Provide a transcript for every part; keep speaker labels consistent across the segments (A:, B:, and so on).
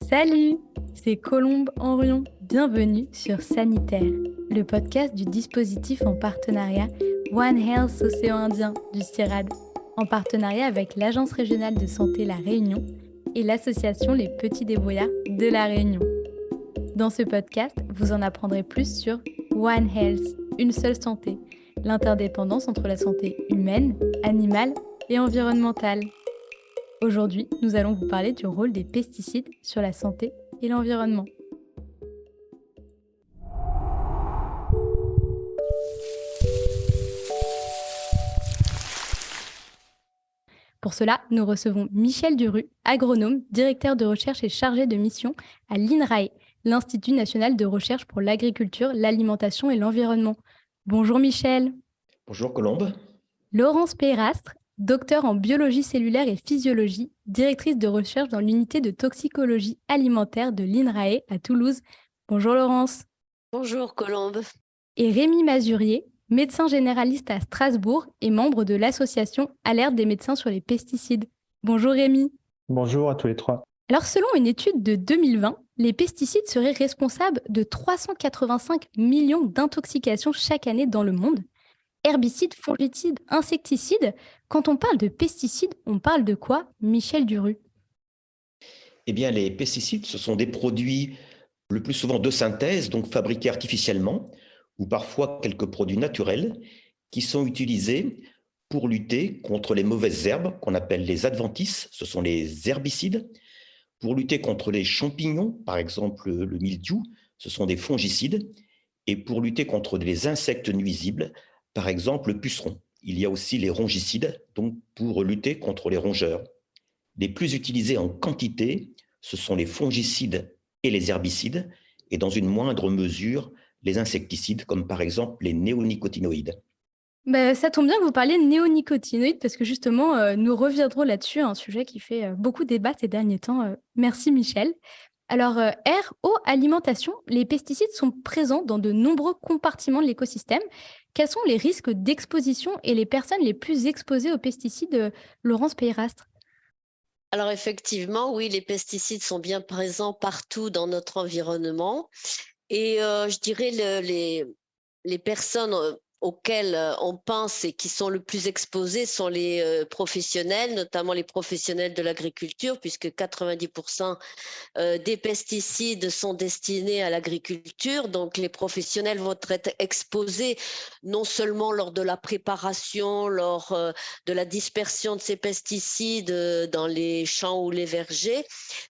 A: Salut, c'est Colombe Henrion. Bienvenue sur Sanitaire, le podcast du dispositif en partenariat One Health Océan Indien du CIRAD, en partenariat avec l'Agence régionale de santé La Réunion et l'association Les Petits Débrouillards de La Réunion. Dans ce podcast, vous en apprendrez plus sur One Health, une seule santé, l'interdépendance entre la santé humaine, animale et environnementale. Aujourd'hui, nous allons vous parler du rôle des pesticides sur la santé et l'environnement. Pour cela, nous recevons Michel Duru, agronome, directeur de recherche et chargé de mission à l'INRAE, l'Institut national de recherche pour l'agriculture, l'alimentation et l'environnement. Bonjour Michel.
B: Bonjour Colombe.
A: Laurence Peyrastre, docteur en biologie cellulaire et physiologie, directrice de recherche dans l'unité de toxicologie alimentaire de l'INRAE à Toulouse. Bonjour Laurence.
C: Bonjour Colombe.
A: Et Rémi Mazurier, médecin généraliste à Strasbourg et membre de l'association Alerte des médecins sur les pesticides. Bonjour Rémi.
D: Bonjour à tous les trois.
A: Alors selon une étude de 2020, les pesticides seraient responsables de 385 millions d'intoxications chaque année dans le monde. Herbicides, fongicides, insecticides. Quand on parle de pesticides, on parle de quoi, Michel Duru?
B: Eh bien, les pesticides, ce sont des produits le plus souvent de synthèse, donc fabriqués artificiellement, ou parfois quelques produits naturels, qui sont utilisés pour lutter contre les mauvaises herbes, qu'on appelle les adventices, ce sont les herbicides, pour lutter contre les champignons, par exemple le mildiou, ce sont des fongicides, et pour lutter contre les insectes nuisibles, par exemple le puceron. Il y a aussi les rongicides, donc pour lutter contre les rongeurs. Les plus utilisés en quantité, ce sont les fongicides et les herbicides, et dans une moindre mesure, les insecticides, comme par exemple les néonicotinoïdes.
A: Ça tombe bien que vous parliez de néonicotinoïdes parce que justement, nous reviendrons là-dessus, un sujet qui fait beaucoup débat ces derniers temps. Merci Michel. Alors, air, eau, alimentation, les pesticides sont présents dans de nombreux compartiments de l'écosystème. Quels sont les risques d'exposition et les personnes les plus exposées aux pesticides, Laurence Peyrastre?
C: Alors effectivement, oui, les pesticides sont bien présents partout dans notre environnement. Et je dirais les personnes auxquelles on pense et qui sont le plus exposées sont les professionnels, notamment les professionnels de l'agriculture, puisque 90% des pesticides sont destinés à l'agriculture. Donc, les professionnels vont être exposés non seulement lors de la préparation, lors de la dispersion de ces pesticides dans les champs ou les vergers,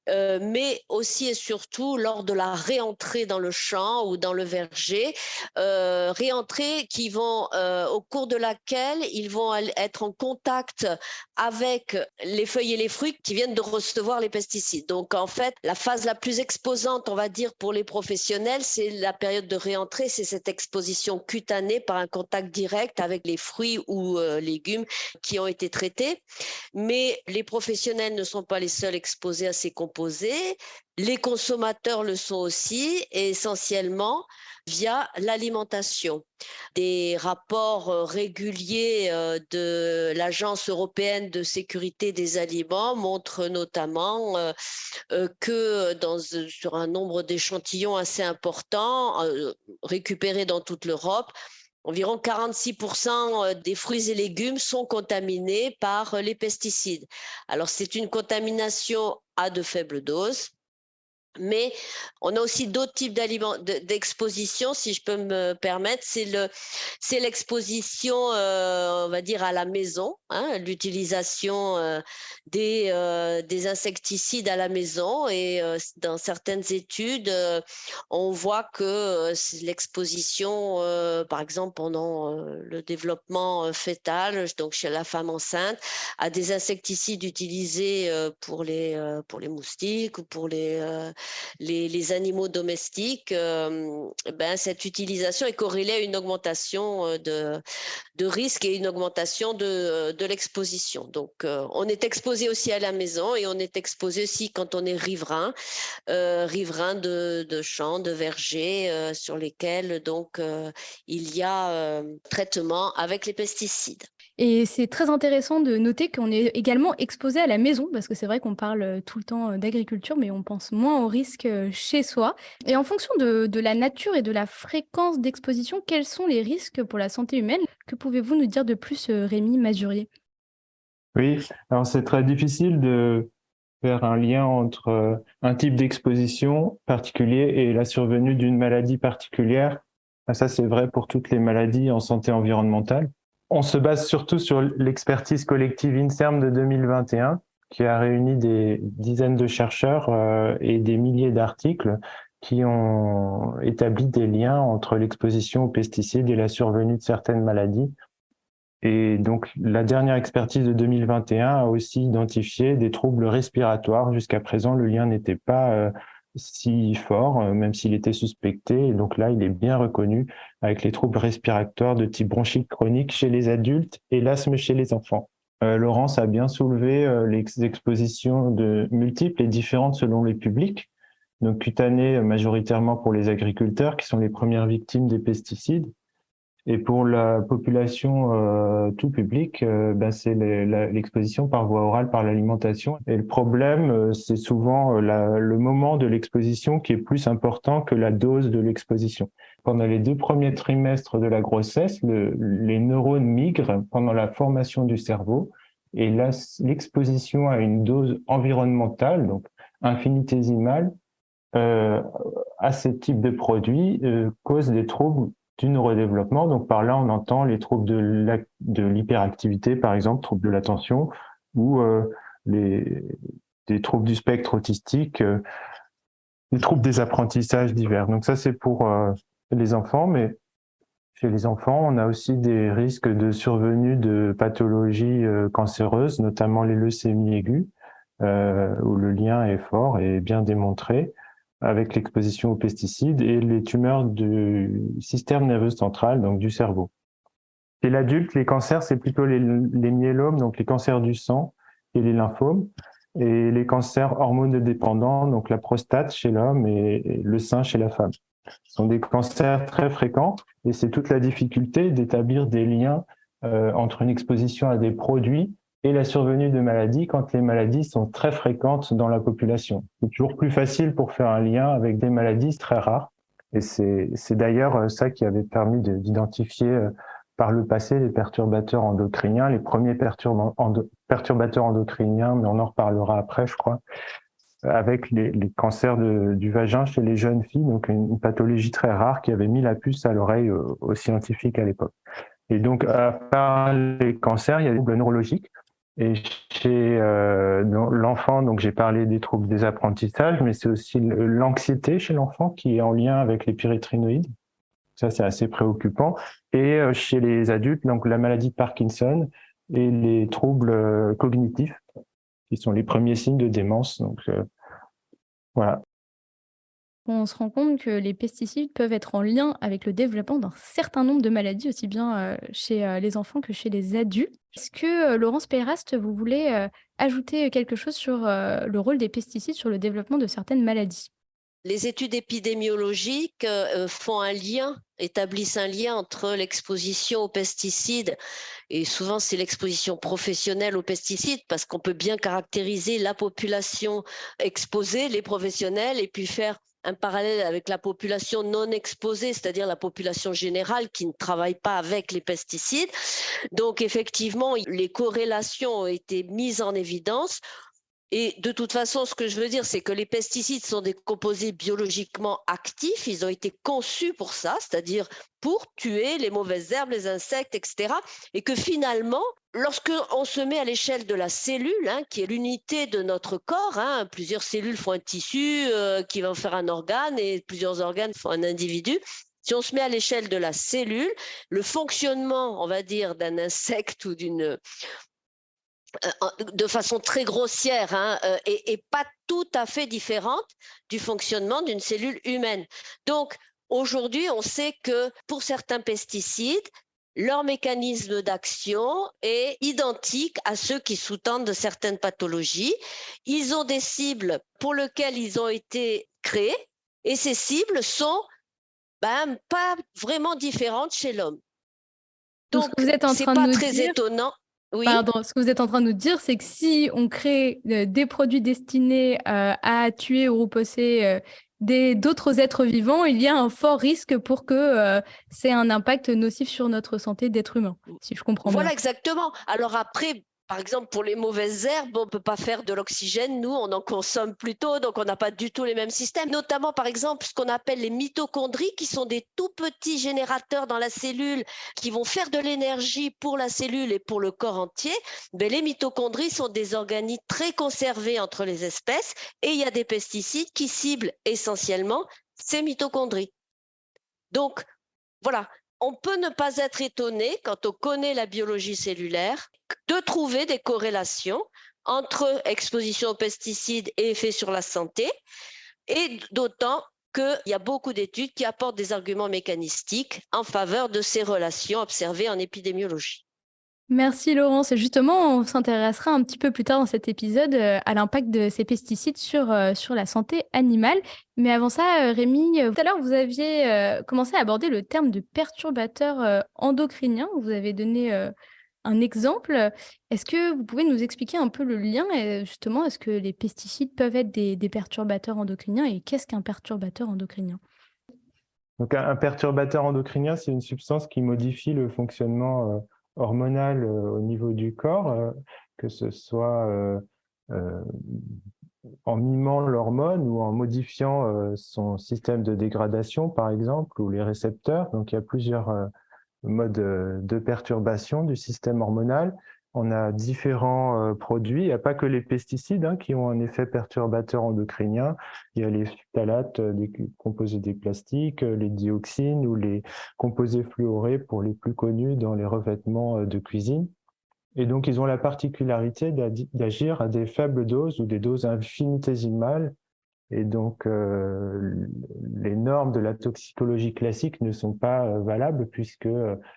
C: mais aussi et surtout lors de la réentrée dans le champ ou dans le verger, réentrée au cours de laquelle ils vont être en contact avec les feuilles et les fruits qui viennent de recevoir les pesticides. Donc, en fait, la phase la plus exposante, on va dire, pour les professionnels, c'est la période de réentrée, c'est cette exposition cutanée par un contact direct avec les fruits ou légumes qui ont été traités. Mais les professionnels ne sont pas les seuls exposés à ces composés. Les consommateurs le sont aussi, et essentiellement via l'alimentation. Des rapports réguliers de l'Agence européenne de sécurité des aliments montrent notamment que sur un nombre d'échantillons assez important, récupérés dans toute l'Europe, environ 46% des fruits et légumes sont contaminés par les pesticides. Alors, c'est une contamination à de faibles doses. Mais on a aussi d'autres types d'exposition, si je peux me permettre. C'est l'exposition, on va dire, à la maison, hein, l'utilisation des insecticides à la maison. Et dans certaines études, on voit que l'exposition, par exemple, pendant le développement fœtal, donc chez la femme enceinte, à des insecticides utilisés pour les moustiques ou pour les animaux domestiques, cette utilisation est corrélée à une augmentation de risque et une augmentation de l'exposition. Donc, on est exposé aussi à la maison et on est exposé aussi quand on est riverain, riverain de champs, de vergers sur lesquels donc il y a traitement avec les pesticides.
A: Et c'est très intéressant de noter qu'on est également exposé à la maison, parce que c'est vrai qu'on parle tout le temps d'agriculture, mais on pense moins aux risques chez soi. Et en fonction de la nature et de la fréquence d'exposition, quels sont les risques pour la santé humaine? Que pouvez-vous nous dire de plus, Rémi Mazurier?
D: Oui, alors c'est très difficile de faire un lien entre un type d'exposition particulier et la survenue d'une maladie particulière. Ça, c'est vrai pour toutes les maladies en santé environnementale. On se base surtout sur l'expertise collective INSERM de 2021, qui a réuni des dizaines de chercheurs et des milliers d'articles qui ont établi des liens entre l'exposition aux pesticides et la survenue de certaines maladies. Et donc, la dernière expertise de 2021 a aussi identifié des troubles respiratoires. Jusqu'à présent, le lien n'était pas si fort, même s'il était suspecté. Et donc là, il est bien reconnu avec les troubles respiratoires de type bronchite chronique chez les adultes et l'asthme chez les enfants. Laurence a bien soulevé les expositions multiples et différentes selon les publics. Donc cutanées majoritairement pour les agriculteurs qui sont les premières victimes des pesticides. Et pour la population tout public, c'est l'exposition par voie orale, par l'alimentation. Et le problème, c'est souvent le moment de l'exposition qui est plus important que la dose de l'exposition. Pendant les 2 premiers trimestres de la grossesse, les neurones migrent pendant la formation du cerveau. Et là, l'exposition à une dose environnementale, donc infinitésimale, à ce type de produit cause des troubles du neurodéveloppement. Donc par là, on entend les troubles de l'hyperactivité, par exemple, troubles de l'attention, ou des troubles du spectre autistique, les troubles des apprentissages divers. Donc ça, c'est pour les enfants, mais chez les enfants, on a aussi des risques de survenue de pathologies cancéreuses, notamment les leucémies aiguës, où le lien est fort et bien démontré avec l'exposition aux pesticides et les tumeurs du système nerveux central, donc du cerveau. Chez l'adulte, les cancers, c'est plutôt les myélomes, donc les cancers du sang et les lymphomes, et les cancers hormonodépendants, donc la prostate chez l'homme et le sein chez la femme. Ce sont des cancers très fréquents et c'est toute la difficulté d'établir des liens entre une exposition à des produits et la survenue de maladies quand les maladies sont très fréquentes dans la population. C'est toujours plus facile pour faire un lien avec des maladies très rares. Et c'est d'ailleurs ça qui avait permis d'identifier par le passé les perturbateurs endocriniens, les premiers perturbateurs endocriniens, mais on en reparlera après, je crois, avec les cancers du vagin chez les jeunes filles, donc une pathologie très rare qui avait mis la puce à l'oreille aux scientifiques à l'époque. Et donc, à part les cancers, il y a des troubles neurologiques. Et chez l'enfant, donc j'ai parlé des troubles des apprentissages, mais c'est aussi l'anxiété chez l'enfant qui est en lien avec les pyrétrinoïdes. Ça, c'est assez préoccupant. Et chez les adultes, donc la maladie de Parkinson et les troubles cognitifs, qui sont les premiers signes de démence. Donc voilà.
A: On se rend compte que les pesticides peuvent être en lien avec le développement d'un certain nombre de maladies, aussi bien chez les enfants que chez les adultes. Est-ce que, Laurence Peyrast, vous voulez ajouter quelque chose sur le rôle des pesticides sur le développement de certaines maladies?
C: Les études épidémiologiques établissent un lien entre l'exposition aux pesticides, et souvent c'est l'exposition professionnelle aux pesticides, parce qu'on peut bien caractériser la population exposée, les professionnels, et puis faire un parallèle avec la population non exposée, c'est-à-dire la population générale qui ne travaille pas avec les pesticides. Donc effectivement, les corrélations ont été mises en évidence. Et de toute façon, ce que je veux dire, c'est que les pesticides sont des composés biologiquement actifs. Ils ont été conçus pour ça, c'est-à-dire pour tuer les mauvaises herbes, les insectes, etc. Et que finalement, lorsqu'on se met à l'échelle de la cellule, qui est l'unité de notre corps, plusieurs cellules font un tissu qui va faire un organe et plusieurs organes font un individu. Si on se met à l'échelle de la cellule, le fonctionnement, on va dire, d'un insecte ou de façon très grossière, et pas tout à fait différente du fonctionnement d'une cellule humaine. Donc, aujourd'hui, on sait que pour certains pesticides, leur mécanisme d'action est identique à ceux qui sous-tendent certaines pathologies. Ils ont des cibles pour lesquelles ils ont été créés, et ces cibles sont pas vraiment différentes chez l'homme.
A: Donc, ce que vous êtes en
C: c'est
A: train de
C: pas
A: nous
C: très
A: dire,
C: étonnant. Oui,
A: Pardon, ce que vous êtes en train de nous dire, c'est que si on crée des produits destinés à tuer ou repousser d'autres êtres vivants, il y a un fort risque pour que c'est un impact nocif sur notre santé d'être humain, si je comprends bien.
C: voilà exactement. Alors après, par exemple, pour les mauvaises herbes, on ne peut pas faire de l'oxygène, nous, on en consomme plutôt, donc on n'a pas du tout les mêmes systèmes. Notamment, par exemple, ce qu'on appelle les mitochondries, qui sont des tout petits générateurs dans la cellule, qui vont faire de l'énergie pour la cellule et pour le corps entier. Mais les mitochondries sont des organites très conservés entre les espèces, et il y a des pesticides qui ciblent essentiellement ces mitochondries. Donc, voilà, on peut ne pas être étonné, quand on connaît la biologie cellulaire, de trouver des corrélations entre exposition aux pesticides et effets sur la santé, et d'autant qu'il y a beaucoup d'études qui apportent des arguments mécanistiques en faveur de ces relations observées en épidémiologie.
A: Merci Laurence. Et justement, on s'intéressera un petit peu plus tard dans cet épisode à l'impact de ces pesticides sur la santé animale. Mais avant ça, Rémi, tout à l'heure, vous aviez commencé à aborder le terme de perturbateur endocrinien. Vous avez donné un exemple. Est-ce que vous pouvez nous expliquer un peu le lien et justement, est-ce que les pesticides peuvent être des perturbateurs endocriniens et qu'est-ce qu'un perturbateur endocrinien?
D: Donc, un perturbateur endocrinien, c'est une substance qui modifie le fonctionnement hormonal au niveau du corps, que ce soit en mimant l'hormone ou en modifiant son système de dégradation, par exemple, ou les récepteurs. Donc, il y a plusieurs modes de perturbation du système hormonal. On a différents produits. Il n'y a pas que les pesticides qui ont un effet perturbateur endocrinien. Il y a les phtalates, des composés des plastiques, les dioxines ou les composés fluorés pour les plus connus dans les revêtements de cuisine. Et donc, ils ont la particularité d'agir à des faibles doses ou des doses infinitésimales. Et donc, les normes de la toxicologie classique ne sont pas valables puisque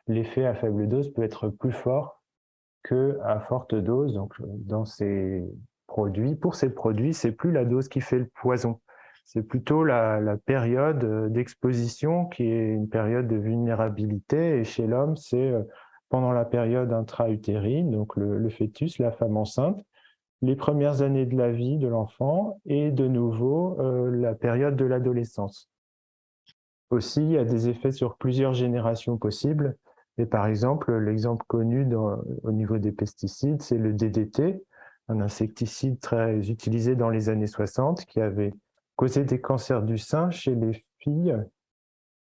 D: l'effet à faible dose peut être plus fort qu'à forte dose. Donc, dans ces produits, pour ces produits, c'est plus la dose qui fait le poison. C'est plutôt la période d'exposition qui est une période de vulnérabilité. Et chez l'homme, c'est pendant la période intra-utérine, donc le fœtus, la femme enceinte, les premières années de la vie de l'enfant et de nouveau la période de l'adolescence. Aussi, il y a des effets sur plusieurs générations possibles. Et par exemple, l'exemple connu au niveau des pesticides, c'est le DDT, un insecticide très utilisé dans les années 60 qui avait causé des cancers du sein chez les filles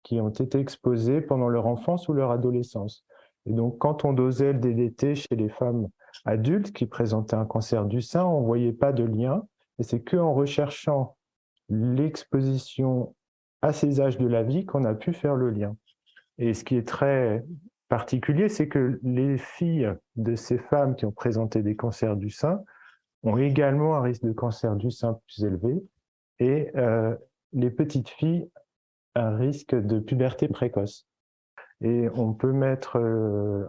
D: qui ont été exposées pendant leur enfance ou leur adolescence. Et donc, quand on dosait le DDT chez les femmes adultes qui présentaient un cancer du sein, on ne voyait pas de lien. Et c'est qu'en recherchant l'exposition à ces âges de la vie qu'on a pu faire le lien. Et ce qui est très particulier, c'est que les filles de ces femmes qui ont présenté des cancers du sein ont également un risque de cancer du sein plus élevé et les petites filles un risque de puberté précoce. Et on peut mettre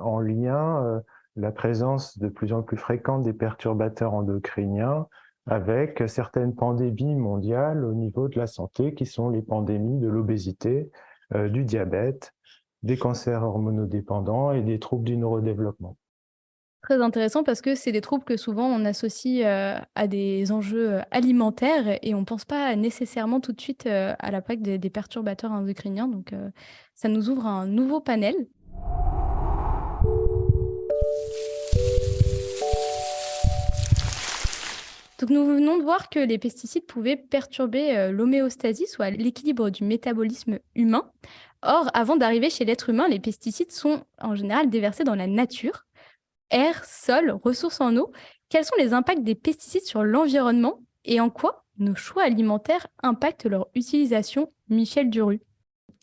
D: en lien la présence de plus en plus fréquente des perturbateurs endocriniens avec certaines pandémies mondiales au niveau de la santé, qui sont les pandémies de l'obésité, du diabète, des cancers hormonodépendants et des troubles du neurodéveloppement.
A: Très intéressant parce que c'est des troubles que souvent on associe à des enjeux alimentaires et on ne pense pas nécessairement tout de suite à l'impact des perturbateurs endocriniens. Donc, ça nous ouvre un nouveau panel. Donc, nous venons de voir que les pesticides pouvaient perturber l'homéostasie, soit l'équilibre du métabolisme humain. Or, avant d'arriver chez l'être humain, les pesticides sont en général déversés dans la nature. Air, sol, ressources en eau. Quels sont les impacts des pesticides sur l'environnement et en quoi nos choix alimentaires impactent leur utilisation? Michel Duru.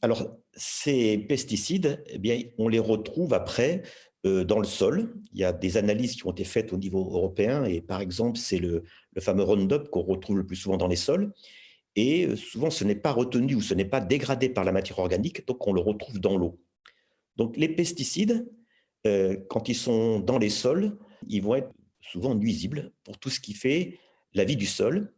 B: Alors, ces pesticides, eh bien, on les retrouve après dans le sol. Il y a des analyses qui ont été faites au niveau européen et par exemple, c'est le fameux Roundup qu'on retrouve le plus souvent dans les sols. Et souvent, ce n'est pas retenu ou ce n'est pas dégradé par la matière organique, donc on le retrouve dans l'eau. Donc, les pesticides, quand ils sont dans les sols, ils vont être souvent nuisibles pour tout ce qui fait la vie du sol,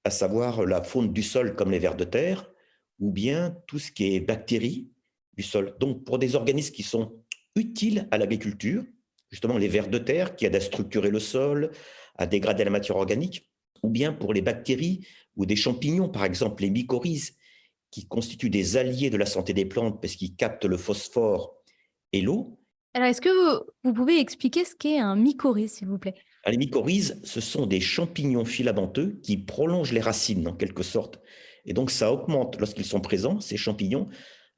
B: à savoir la faune du sol comme les vers de terre, ou bien tout ce qui est bactéries du sol. Donc, pour des organismes qui sont utiles à l'agriculture, justement les vers de terre qui aident à structurer le sol, à dégrader la matière organique, ou bien pour les bactéries ou des champignons, par exemple les mycorhizes, qui constituent des alliés de la santé des plantes parce qu'ils captent le phosphore et l'eau.
A: Alors, est-ce que vous pouvez expliquer ce qu'est un mycorhize, s'il vous plaît?
B: Les mycorhizes, ce sont des champignons filamenteux qui prolongent les racines en quelque sorte. Et donc ça augmente, lorsqu'ils sont présents, ces champignons,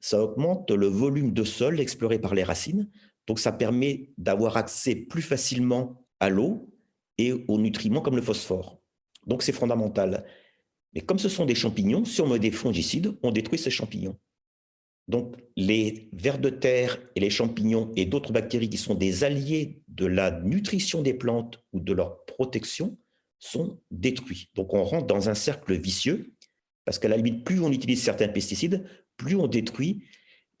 B: ça augmente le volume de sol exploré par les racines. Donc ça permet d'avoir accès plus facilement à l'eau et aux nutriments comme le phosphore. Donc c'est fondamental. Mais comme ce sont des champignons, si on met des fongicides, on détruit ces champignons. Donc, les vers de terre et les champignons et d'autres bactéries qui sont des alliés de la nutrition des plantes ou de leur protection sont détruits. Donc, on rentre dans un cercle vicieux parce qu'à la limite, plus on utilise certains pesticides, plus on détruit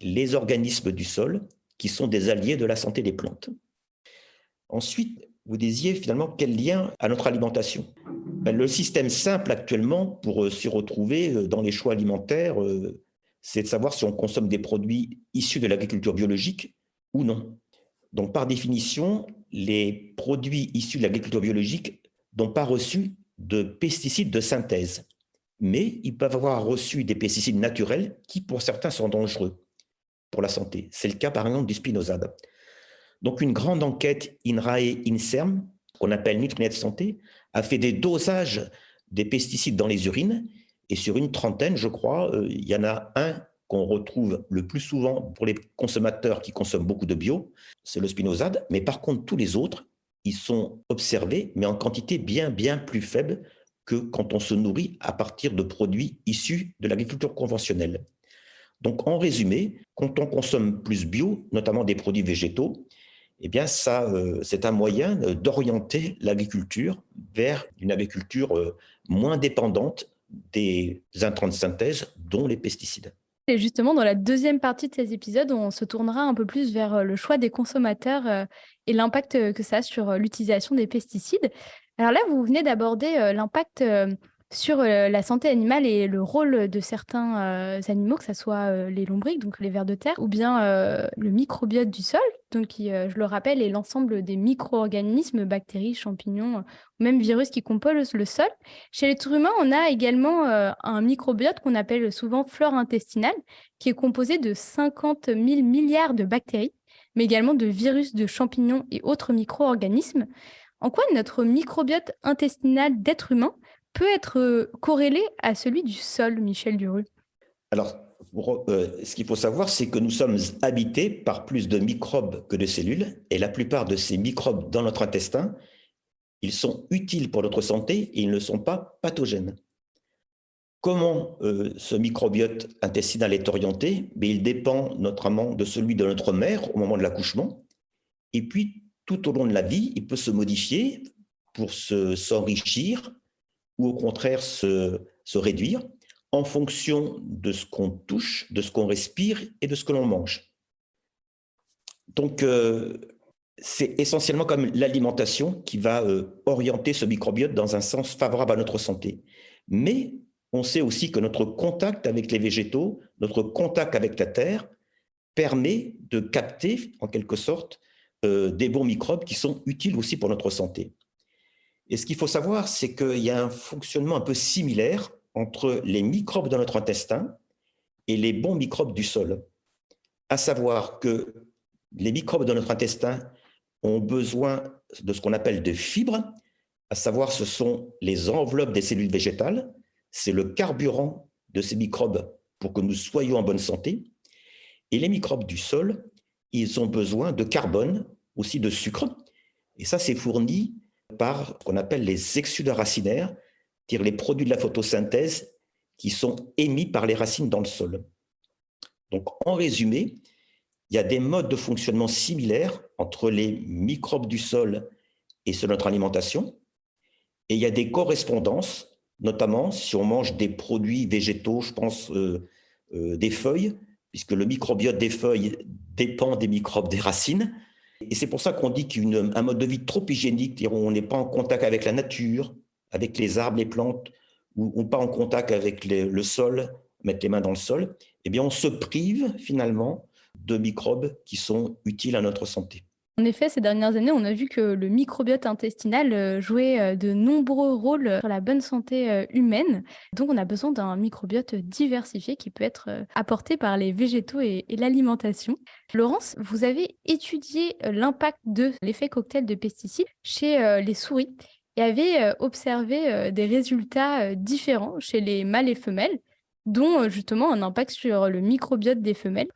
B: les organismes du sol qui sont des alliés de la santé des plantes. Ensuite, vous disiez finalement quel lien à notre alimentation. Le système simple actuellement pour s'y retrouver dans les choix alimentaires, c'est de savoir si on consomme des produits issus de l'agriculture biologique ou non. Donc, par définition, les produits issus de l'agriculture biologique n'ont pas reçu de pesticides de synthèse, mais ils peuvent avoir reçu des pesticides naturels qui, pour certains, sont dangereux pour la santé. C'est le cas, par exemple, du spinosade. Donc, une grande enquête INRAE-INSERM, qu'on appelle Nutrinet Santé, a fait des dosages des pesticides dans les urines. Et sur une trentaine, je crois, il y en a un qu'on retrouve le plus souvent pour les consommateurs qui consomment beaucoup de bio, c'est le spinosade. Mais par contre, tous les autres, ils sont observés, mais en quantité bien, bien plus faible que quand on se nourrit à partir de produits issus de l'agriculture conventionnelle. Donc, en résumé, quand on consomme plus bio, notamment des produits végétaux, eh bien, ça, c'est un moyen d'orienter l'agriculture vers une agriculture moins dépendante des intrants de synthèse, dont les pesticides.
A: Et justement, dans la deuxième partie de ces épisodes, on se tournera un peu plus vers le choix des consommateurs et l'impact que ça a sur l'utilisation des pesticides. Alors là, vous venez d'aborder l'impact sur la santé animale et le rôle de certains animaux, que ce soit les lombrics, donc les vers de terre, ou bien le microbiote du sol, donc qui, je le rappelle, est l'ensemble des micro-organismes, bactéries, champignons, ou même virus qui composent le sol. Chez l'être humain, on a également un microbiote qu'on appelle souvent flore intestinale, qui est composé de 50 000 milliards de bactéries, mais également de virus, de champignons et autres micro-organismes. En quoi notre microbiote intestinal d'être humain peut être corrélé à celui du sol, Michel Duru?
B: Alors, ce qu'il faut savoir, c'est que nous sommes habités par plus de microbes que de cellules, et la plupart de ces microbes dans notre intestin, ils sont utiles pour notre santé et ils ne sont pas pathogènes. Comment ce microbiote intestinal est orienté? Il dépend notamment de celui de notre mère au moment de l'accouchement, et puis tout au long de la vie, il peut se modifier pour s'enrichir ou au contraire se réduire en fonction de ce qu'on touche, de ce qu'on respire et de ce que l'on mange. Donc, c'est essentiellement comme l'alimentation qui va orienter ce microbiote dans un sens favorable à notre santé. Mais on sait aussi que notre contact avec les végétaux, notre contact avec la terre, permet de capter, en quelque sorte, des bons microbes qui sont utiles aussi pour notre santé. Et ce qu'il faut savoir, c'est qu'il y a un fonctionnement un peu similaire entre les microbes dans notre intestin et les bons microbes du sol. À savoir que les microbes dans notre intestin ont besoin de ce qu'on appelle de fibres, à savoir ce sont les enveloppes des cellules végétales, c'est le carburant de ces microbes pour que nous soyons en bonne santé. Et les microbes du sol, ils ont besoin de carbone, aussi de sucre, et ça c'est fourni par ce qu'on appelle les exsudats racinaires, c'est-à-dire les produits de la photosynthèse qui sont émis par les racines dans le sol. Donc, en résumé, il y a des modes de fonctionnement similaires entre les microbes du sol et ceux de notre alimentation, et il y a des correspondances, notamment si on mange des produits végétaux, je pense des feuilles, puisque le microbiote des feuilles dépend des microbes des racines. Et c'est pour ça qu'on dit qu'un mode de vie trop hygiénique, où on n'est pas en contact avec la nature, avec les arbres, les plantes, ou pas en contact avec le sol, mettre les mains dans le sol, eh bien on se prive finalement de microbes qui sont utiles à notre santé.
A: En effet, ces dernières années, on a vu que le microbiote intestinal jouait de nombreux rôles sur la bonne santé humaine. Donc, on a besoin d'un microbiote diversifié qui peut être apporté par les végétaux et l'alimentation. Laurence, vous avez étudié l'impact de l'effet cocktail de pesticides chez les souris et avez observé des résultats différents chez les mâles et femelles, dont justement un impact sur le microbiote des femelles.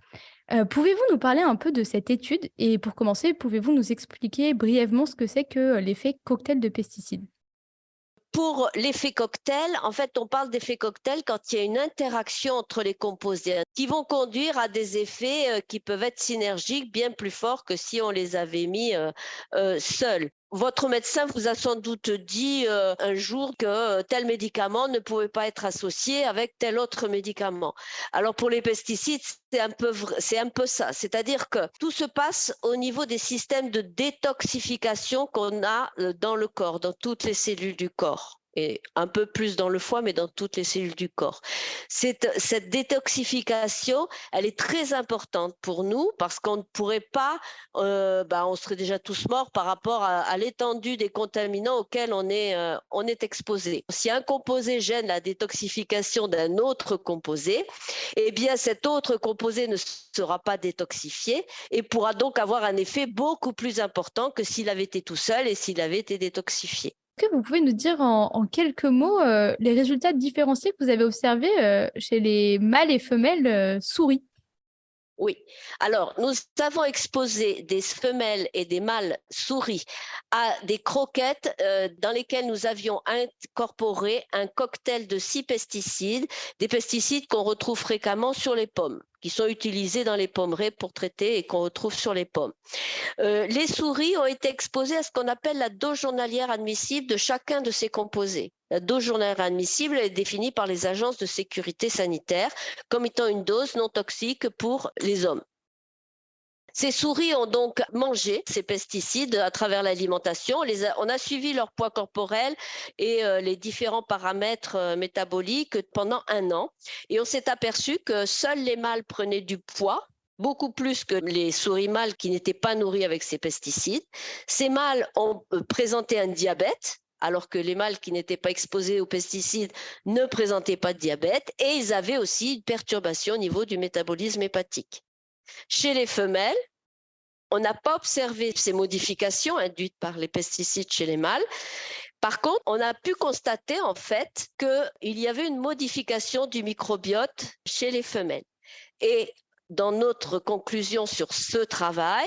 A: Pouvez-vous nous parler un peu de cette étude? Et pour commencer, pouvez-vous nous expliquer brièvement ce que c'est que l'effet cocktail de pesticides?
C: Pour l'effet cocktail, en fait, on parle d'effet cocktail quand il y a une interaction entre les composés qui vont conduire à des effets qui peuvent être synergiques bien plus forts que si on les avait mis seuls. Votre médecin vous a sans doute dit un jour que tel médicament ne pouvait pas être associé avec tel autre médicament. Alors pour les pesticides, c'est un peu ça. C'est-à-dire que tout se passe au niveau des systèmes de détoxification qu'on a dans le corps, dans toutes les cellules du corps. Et un peu plus dans le foie, mais dans toutes les cellules du corps. Cette détoxification, elle est très importante pour nous parce qu'on ne pourrait pas, on serait déjà tous morts par rapport à l'étendue des contaminants auxquels on est exposé. Si un composé gêne la détoxification d'un autre composé, eh bien cet autre composé ne sera pas détoxifié et pourra donc avoir un effet beaucoup plus important que s'il avait été tout seul et s'il avait été détoxifié.
A: Est-ce que vous pouvez nous dire en quelques mots les résultats différenciés que vous avez observés chez les mâles et femelles souris?
C: Oui. Alors, nous avons exposé des femelles et des mâles souris à des croquettes dans lesquelles nous avions incorporé un cocktail de 6 pesticides, des pesticides qu'on retrouve fréquemment sur les pommes, qui sont utilisés dans les pommerées pour traiter et qu'on retrouve sur les pommes. Les souris ont été exposées à ce qu'on appelle la dose journalière admissible de chacun de ces composés. La dose journalière admissible est définie par les agences de sécurité sanitaire comme étant une dose non toxique pour les hommes. Ces souris ont donc mangé ces pesticides à travers l'alimentation. On a suivi leur poids corporel et les différents paramètres métaboliques pendant 1 an. Et on s'est aperçu que seuls les mâles prenaient du poids, beaucoup plus que les souris mâles qui n'étaient pas nourris avec ces pesticides. Ces mâles ont présenté un diabète, alors que les mâles qui n'étaient pas exposés aux pesticides ne présentaient pas de diabète, et ils avaient aussi une perturbation au niveau du métabolisme hépatique. Chez les femelles, on n'a pas observé ces modifications induites par les pesticides chez les mâles. Par contre, on a pu constater en fait qu'il y avait une modification du microbiote chez les femelles. Et dans notre conclusion sur ce travail,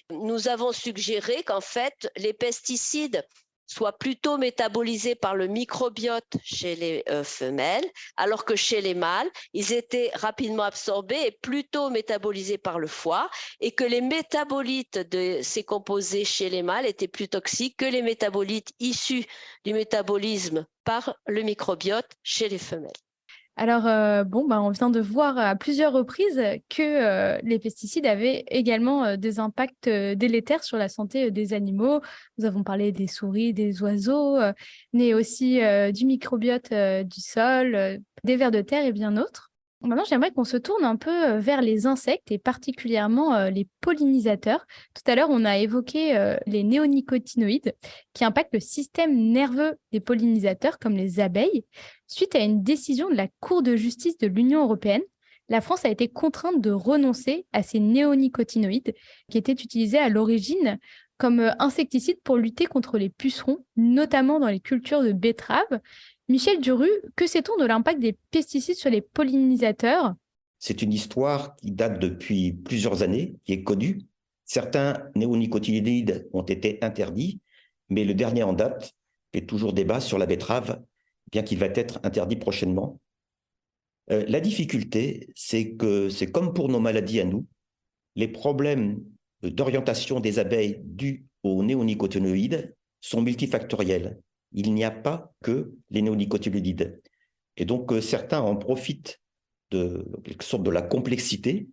C: nous avons suggéré qu'en fait, les pesticides soient plutôt métabolisés par le microbiote chez les femelles, alors que chez les mâles, ils étaient rapidement absorbés et plutôt métabolisés par le foie, et que les métabolites de ces composés chez les mâles étaient plus toxiques que les métabolites issus du métabolisme par le microbiote chez les femelles.
A: Alors, on vient de voir à plusieurs reprises que les pesticides avaient également des impacts délétères sur la santé des animaux. Nous avons parlé des souris, des oiseaux, mais aussi du microbiote du sol, des vers de terre et bien d'autres. Maintenant, j'aimerais qu'on se tourne un peu vers les insectes et particulièrement les pollinisateurs. Tout à l'heure, on a évoqué les néonicotinoïdes qui impactent le système nerveux des pollinisateurs comme les abeilles. Suite à une décision de la Cour de justice de l'Union européenne, la France a été contrainte de renoncer à ces néonicotinoïdes qui étaient utilisés à l'origine comme insecticides pour lutter contre les pucerons, notamment dans les cultures de betteraves. Michel Duru, que sait-on de l'impact des pesticides sur les pollinisateurs?
B: C'est une histoire qui date depuis plusieurs années, qui est connue. Certains néonicotinoïdes ont été interdits, mais le dernier en date fait toujours débat sur la betterave, bien qu'il va être interdit prochainement. La difficulté, c'est que c'est comme pour nos maladies à nous, les problèmes d'orientation des abeilles dus aux néonicotinoïdes sont multifactoriels. Il n'y a pas que les néonicotinoïdes. Et donc, certains en profitent de quelque sorte de la complexité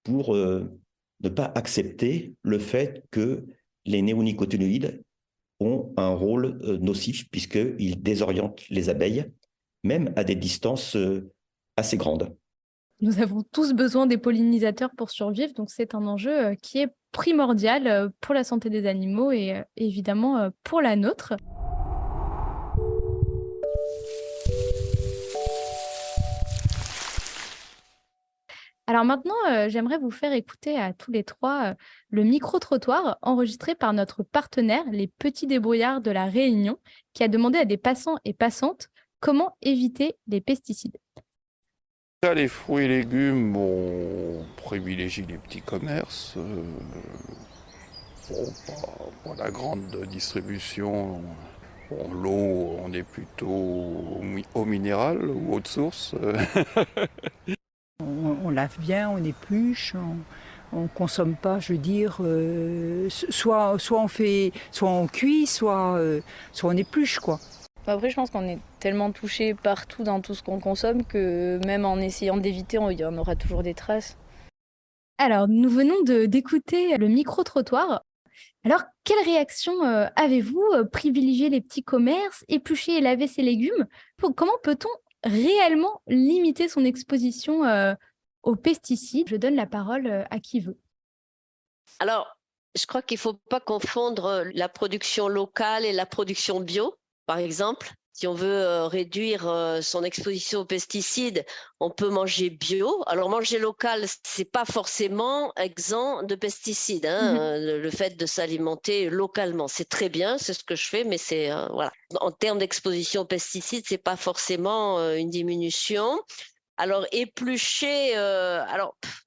B: pour ne pas accepter le fait que les néonicotinoïdes ont un rôle nocif puisqu'ils désorientent les abeilles, même à des distances assez grandes.
A: Nous avons tous besoin des pollinisateurs pour survivre, donc c'est un enjeu qui est primordial pour la santé des animaux et évidemment pour la nôtre. Alors maintenant, j'aimerais vous faire écouter à tous les trois le micro-trottoir enregistré par notre partenaire, les Petits Débrouillards de La Réunion, qui a demandé à des passants et passantes comment éviter les pesticides.
E: Les fruits et légumes, on privilégie les petits commerces. Pas la grande distribution. Bon, l'eau, on est plutôt eau minérale ou eau de source.
F: On lave bien, on épluche, on consomme pas, je veux dire, soit on cuit, soit on épluche, quoi.
G: Après, je pense qu'on est tellement touché partout dans tout ce qu'on consomme que même en essayant d'éviter, il y en aura toujours des traces.
A: Alors, nous venons d'écouter le micro-trottoir. Alors, quelle réaction avez-vous? Privilégier les petits commerces, éplucher et laver ses légumes? Comment peut-on réellement limiter son exposition aux pesticides? Je donne la parole à qui veut.
C: Alors, je crois qu'il ne faut pas confondre la production locale et la production bio, par exemple. Si on veut réduire son exposition aux pesticides, on peut manger bio. Alors, manger local, ce n'est pas forcément exempt de pesticides. Le fait de s'alimenter localement, c'est très bien, c'est ce que je fais, mais c'est voilà. En termes d'exposition aux pesticides, ce n'est pas forcément une diminution. Alors, éplucher,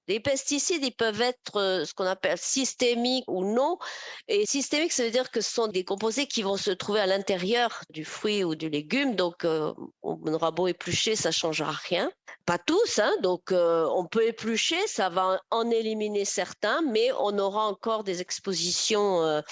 C: les pesticides, ils peuvent être ce qu'on appelle systémiques ou non. Et systémique, ça veut dire que ce sont des composés qui vont se trouver à l'intérieur du fruit ou du légume. Donc, on aura beau éplucher, ça ne changera rien. Pas tous, donc on peut éplucher, ça va en éliminer certains, mais on aura encore des expositions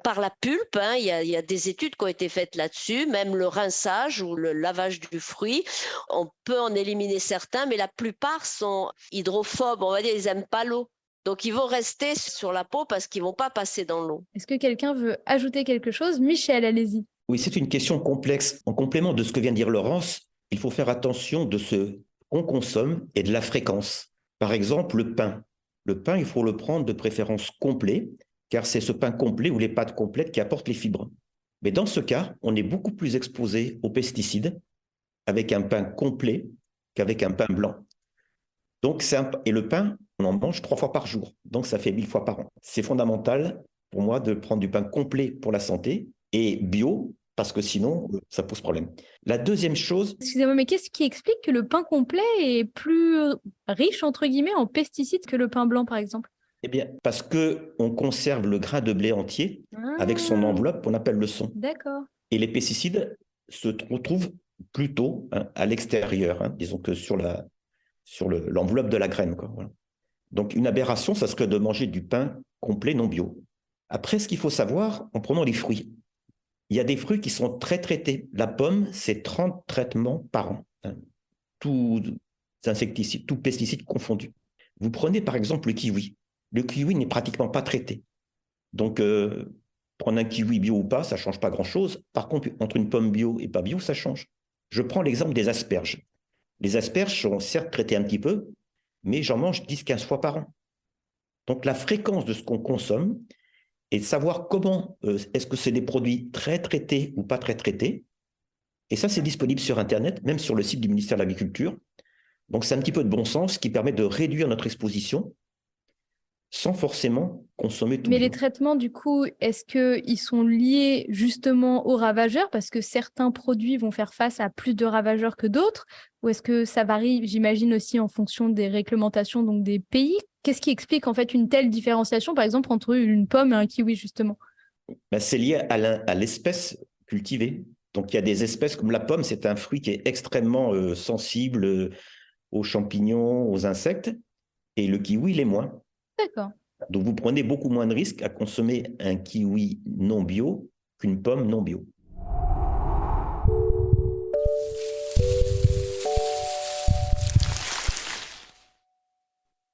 C: par la pulpe. Il y a des études qui ont été faites là-dessus, même le rinçage ou le lavage du fruit. On peut en éliminer certains, mais la plupart sont hydrophobes, on va dire, ils n'aiment pas l'eau. Donc, ils vont rester sur la peau parce qu'ils ne vont pas passer dans l'eau.
A: Est-ce que quelqu'un veut ajouter quelque chose? Michel, allez-y.
B: Oui, c'est une question complexe. En complément de ce que vient de dire Laurence, il faut faire attention de ce qu'on consomme et de la fréquence. Par exemple, le pain. Le pain, il faut le prendre de préférence complet, car c'est ce pain complet ou les pâtes complètes qui apportent les fibres. Mais dans ce cas, on est beaucoup plus exposé aux pesticides avec un pain complet qu'avec un pain blanc. Donc, et le pain, on en mange 3 fois par jour, donc ça fait 1000 fois par an. C'est fondamental pour moi de prendre du pain complet pour la santé et bio, parce que sinon, ça pose problème. La deuxième chose...
A: Excusez-moi, mais qu'est-ce qui explique que le pain complet est plus riche, entre guillemets, en pesticides que le pain blanc, par exemple?
B: Eh bien, parce qu'on conserve le grain de blé entier avec son enveloppe qu'on appelle le son.
A: D'accord.
B: Et les pesticides se retrouvent plutôt à l'extérieur, disons que sur l'enveloppe de la graine, quoi, voilà. Donc, une aberration, ça serait de manger du pain complet non bio. Après, ce qu'il faut savoir, en prenant les fruits, il y a des fruits qui sont très traités. La pomme, c'est 30 traitements par an, tous insecticides, tous pesticides confondus. Vous prenez par exemple le kiwi. Le kiwi n'est pratiquement pas traité. Donc, prendre un kiwi bio ou pas, ça ne change pas grand-chose. Par contre, entre une pomme bio et pas bio, ça change. Je prends l'exemple des asperges. Les asperges sont certes traitées un petit peu, mais j'en mange 10-15 fois par an. Donc, la fréquence de ce qu'on consomme et de savoir comment, est-ce que c'est des produits très traités ou pas très traités. Et ça, c'est disponible sur Internet, même sur le site du ministère de l'Agriculture. Donc, c'est un petit peu de bon sens qui permet de réduire notre exposition sans forcément consommer tout.
A: Mais les traitements, du coup, est-ce qu'ils sont liés justement aux ravageurs parce que certains produits vont faire face à plus de ravageurs que d'autres? Ou est-ce que ça varie, j'imagine, aussi en fonction des réglementations, donc des pays? Qu'est-ce qui explique en fait une telle différenciation, par exemple, entre une pomme et un kiwi, justement?
B: C'est lié à l'espèce cultivée. Donc, il y a des espèces comme la pomme, c'est un fruit qui est extrêmement sensible aux champignons, aux insectes, et le kiwi, il est moins.
A: D'accord.
B: Donc, vous prenez beaucoup moins de risques à consommer un kiwi non bio qu'une pomme non bio.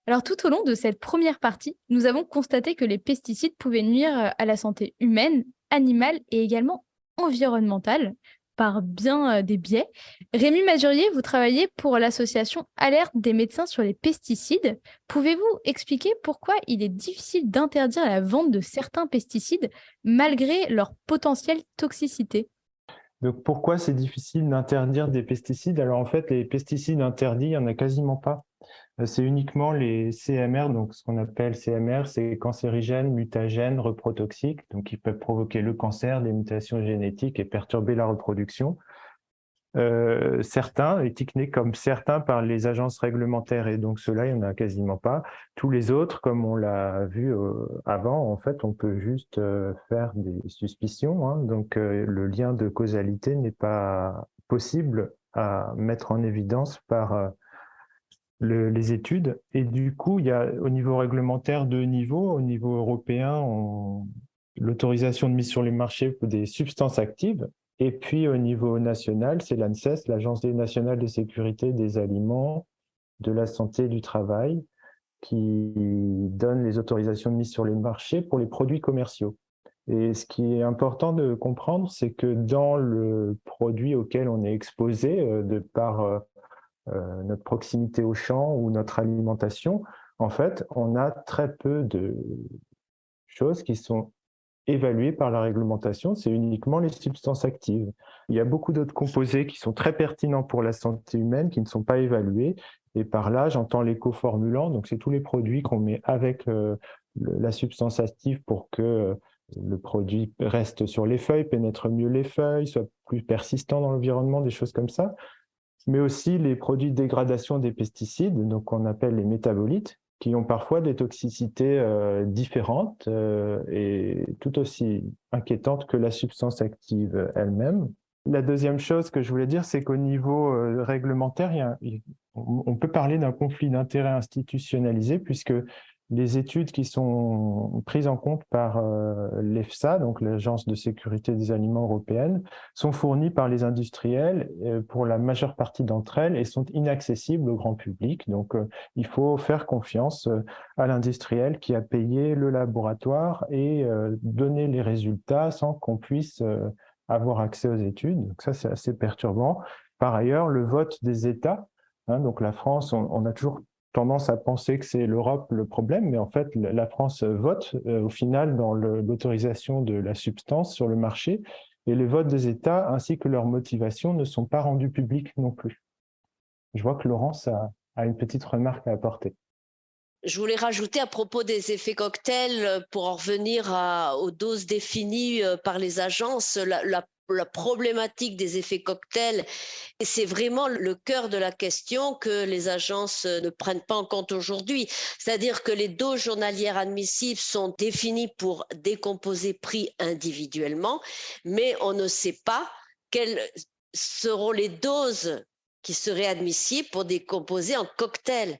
A: Alors, tout au long de cette première partie, nous avons constaté que les pesticides pouvaient nuire à la santé humaine, animale et également environnementale. par bien des biais. Rémi Majurier, vous travaillez pour l'association Alerte des médecins sur les pesticides. Pouvez-vous expliquer pourquoi il est difficile d'interdire la vente de certains pesticides malgré leur potentielle toxicité?
D: Donc, pourquoi c'est difficile d'interdire des pesticides? Alors, en fait, les pesticides interdits, il n'y en a quasiment pas. C'est uniquement les CMR, donc ce qu'on appelle CMR, c'est cancérigènes, mutagènes, reprotoxiques, donc qui peuvent provoquer le cancer, des mutations génétiques et perturber la reproduction. Certains étiquetés comme certains par les agences réglementaires, et donc ceux-là, il n'y en a quasiment pas. Tous les autres, comme on l'a vu avant, en fait, on peut juste faire des suspicions, hein. Donc le lien de causalité n'est pas possible à mettre en évidence par les études. Et du coup, il y a au niveau réglementaire deux niveaux. Au niveau européen, l'autorisation de mise sur les marchés pour des substances actives. Et puis au niveau national, c'est l'ANSES, l'Agence nationale de sécurité des aliments, de la santé et du travail, qui donne les autorisations de mise sur les marchés pour les produits commerciaux. Et ce qui est important de comprendre, c'est que dans le produit auquel on est exposé, de par notre proximité au champ ou notre alimentation, en fait, on a très peu de choses qui sont évaluées par la réglementation, c'est uniquement les substances actives. Il y a beaucoup d'autres composés qui sont très pertinents pour la santé humaine, qui ne sont pas évalués. Et par là, j'entends les coformulants, donc c'est tous les produits qu'on met avec la substance active pour que le produit reste sur les feuilles, pénètre mieux les feuilles, soit plus persistant dans l'environnement, des choses comme ça. Mais aussi les produits de dégradation des pesticides, donc qu'on appelle les métabolites, qui ont parfois des toxicités différentes et tout aussi inquiétantes que la substance active elle-même. La deuxième chose que je voulais dire, c'est qu'au niveau réglementaire, on peut parler d'un conflit d'intérêts institutionnalisé, puisque les études qui sont prises en compte par l'EFSA, donc l'Agence de sécurité des aliments européenne, sont fournies par les industriels pour la majeure partie d'entre elles et sont inaccessibles au grand public. Donc, il faut faire confiance à l'industriel qui a payé le laboratoire et donner les résultats sans qu'on puisse avoir accès aux études. Donc ça, c'est assez perturbant. Par ailleurs, le vote des États, hein, donc la France, on a toujours tendance à penser que c'est l'Europe le problème, mais en fait, la France vote au final dans l'autorisation de la substance sur le marché, et les votes des États ainsi que leurs motivations ne sont pas rendus publics non plus. Je vois que Laurence a une petite remarque à apporter.
C: Je voulais rajouter à propos des effets cocktails, pour en revenir aux doses définies par les agences, la problématique des effets cocktails, et c'est vraiment le cœur de la question que les agences ne prennent pas en compte aujourd'hui. C'est-à-dire que les doses journalières admissibles sont définies pour des composés pris individuellement, mais on ne sait pas quelles seront les doses qui seraient admissibles pour des composés en cocktail.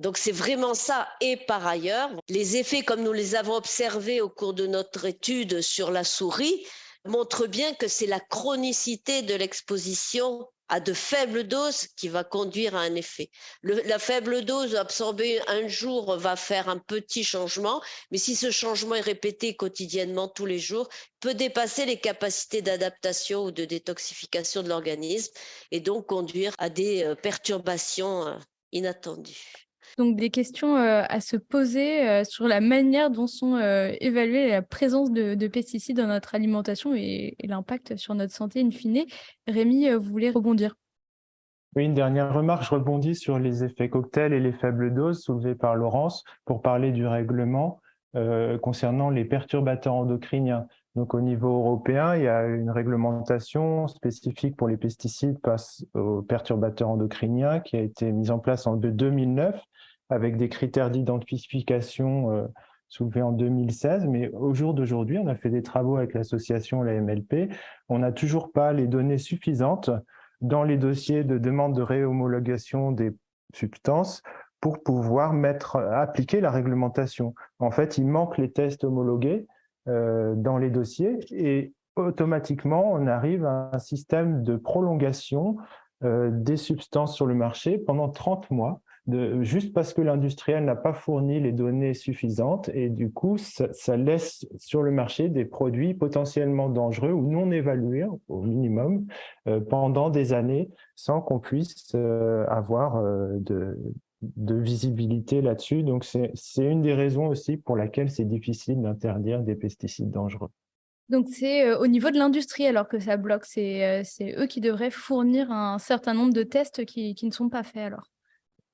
C: Donc c'est vraiment ça. Et par ailleurs, les effets, comme nous les avons observés au cours de notre étude sur la souris, montrent bien que c'est la chronicité de l'exposition à de faibles doses qui va conduire à un effet. La faible dose absorbée un jour va faire un petit changement, mais si ce changement est répété quotidiennement tous les jours, peut dépasser les capacités d'adaptation ou de détoxification de l'organisme et donc conduire à des perturbations inattendues.
A: Donc des questions à se poser sur la manière dont sont évaluées la présence de pesticides dans notre alimentation et l'impact sur notre santé in fine. Rémi, vous voulez rebondir?
D: Oui, une dernière remarque, je rebondis sur les effets cocktails et les faibles doses soulevées par Laurence pour parler du règlement concernant les perturbateurs endocriniens. Donc au niveau européen, il y a une réglementation spécifique pour les pesticides face aux perturbateurs endocriniens qui a été mise en place en 2009 avec des critères d'identification soulevés en 2016. Mais au jour d'aujourd'hui, on a fait des travaux avec l'association, la MLP, on n'a toujours pas les données suffisantes dans les dossiers de demande de réhomologation des substances pour pouvoir appliquer la réglementation. En fait, il manque les tests homologués dans les dossiers et automatiquement, on arrive à un système de prolongation des substances sur le marché pendant 30 mois. juste parce que l'industriel n'a pas fourni les données suffisantes et du coup, ça laisse sur le marché des produits potentiellement dangereux ou non évalués au minimum pendant des années sans qu'on puisse avoir de visibilité là-dessus. Donc, c'est une des raisons aussi pour laquelle c'est difficile d'interdire des pesticides dangereux.
A: Donc, c'est au niveau de l'industrie alors que ça bloque. C'est eux qui devraient fournir un certain nombre de tests qui ne sont pas faits alors.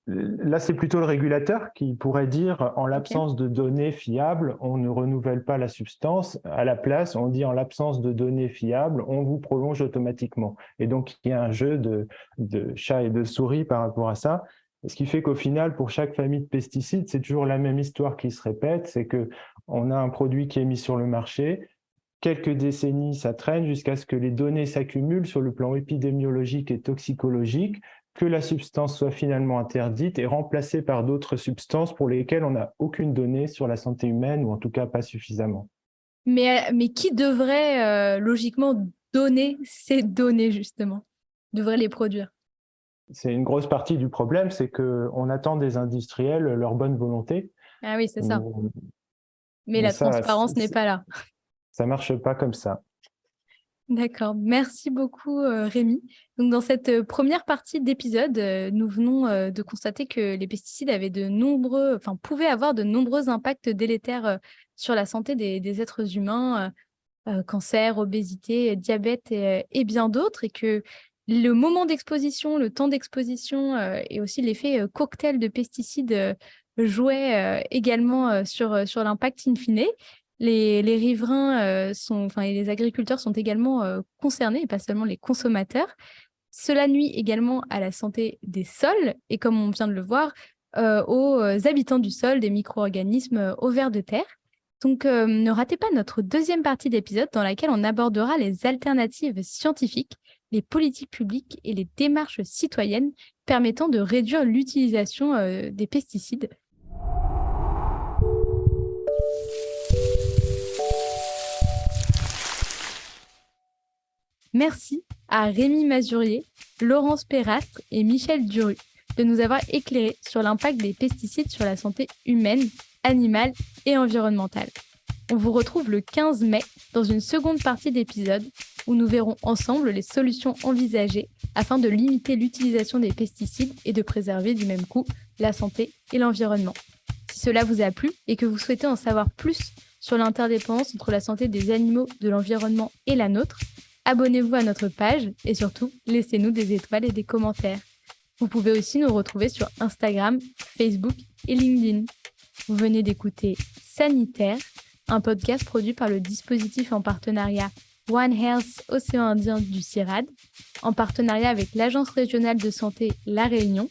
D: Là, c'est plutôt le régulateur qui pourrait dire, en l'absence de données fiables, on ne renouvelle pas la substance. À la place, on dit, en l'absence de données fiables, on vous prolonge automatiquement. Et donc, il y a un jeu de chat et de souris par rapport à ça. Ce qui fait qu'au final, pour chaque famille de pesticides, c'est toujours la même histoire qui se répète. C'est qu'on a un produit qui est mis sur le marché. Quelques décennies, ça traîne jusqu'à ce que les données s'accumulent sur le plan épidémiologique et toxicologique, que la substance soit finalement interdite et remplacée par d'autres substances pour lesquelles on n'a aucune donnée sur la santé humaine, ou en tout cas pas suffisamment.
A: Mais qui devrait logiquement donner ces données, justement? Devrait les produire?
D: C'est une grosse partie du problème, c'est qu'on attend des industriels leur bonne volonté.
A: Ah oui, c'est ça. Mais la
D: ça,
A: transparence n'est pas là.
D: Ça ne marche pas comme ça.
A: D'accord, merci beaucoup Rémi. Donc, dans cette première partie d'épisode, nous venons de constater que les pesticides pouvaient avoir de nombreux impacts délétères sur la santé des êtres humains, cancer, obésité, diabète et bien d'autres, et que le moment d'exposition, le temps d'exposition et aussi l'effet cocktail de pesticides jouaient également sur l'impact in fine. Les riverains et les agriculteurs sont également concernés, et pas seulement les consommateurs. Cela nuit également à la santé des sols et, comme on vient de le voir, aux habitants du sol, des micro-organismes, aux vers de terre. Donc, ne ratez pas notre deuxième partie d'épisode dans laquelle on abordera les alternatives scientifiques, les politiques publiques et les démarches citoyennes permettant de réduire l'utilisation des pesticides. Merci à Rémi Mazurier, Laurence Perrastre et Michel Duru de nous avoir éclairés sur l'impact des pesticides sur la santé humaine, animale et environnementale. On vous retrouve le 15 mai dans une seconde partie d'épisode où nous verrons ensemble les solutions envisagées afin de limiter l'utilisation des pesticides et de préserver du même coup la santé et l'environnement. Si cela vous a plu et que vous souhaitez en savoir plus sur l'interdépendance entre la santé des animaux, de l'environnement et la nôtre, abonnez-vous à notre page et surtout, laissez-nous des étoiles et des commentaires. Vous pouvez aussi nous retrouver sur Instagram, Facebook et LinkedIn. Vous venez d'écouter Sanitaire, un podcast produit par le dispositif en partenariat One Health Océan Indien du CIRAD, en partenariat avec l'Agence régionale de santé La Réunion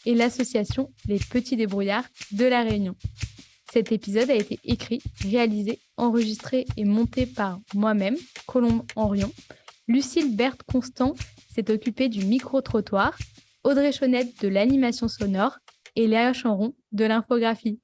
A: et l'association Les Petits Débrouillards de La Réunion. Cet épisode a été écrit, réalisé, enregistré et monté par moi-même, Colombe Henrion. Lucille Berthe-Constant s'est occupée du micro-trottoir, Audrey Chaunette de l'animation sonore et Léa Chanron de l'infographie.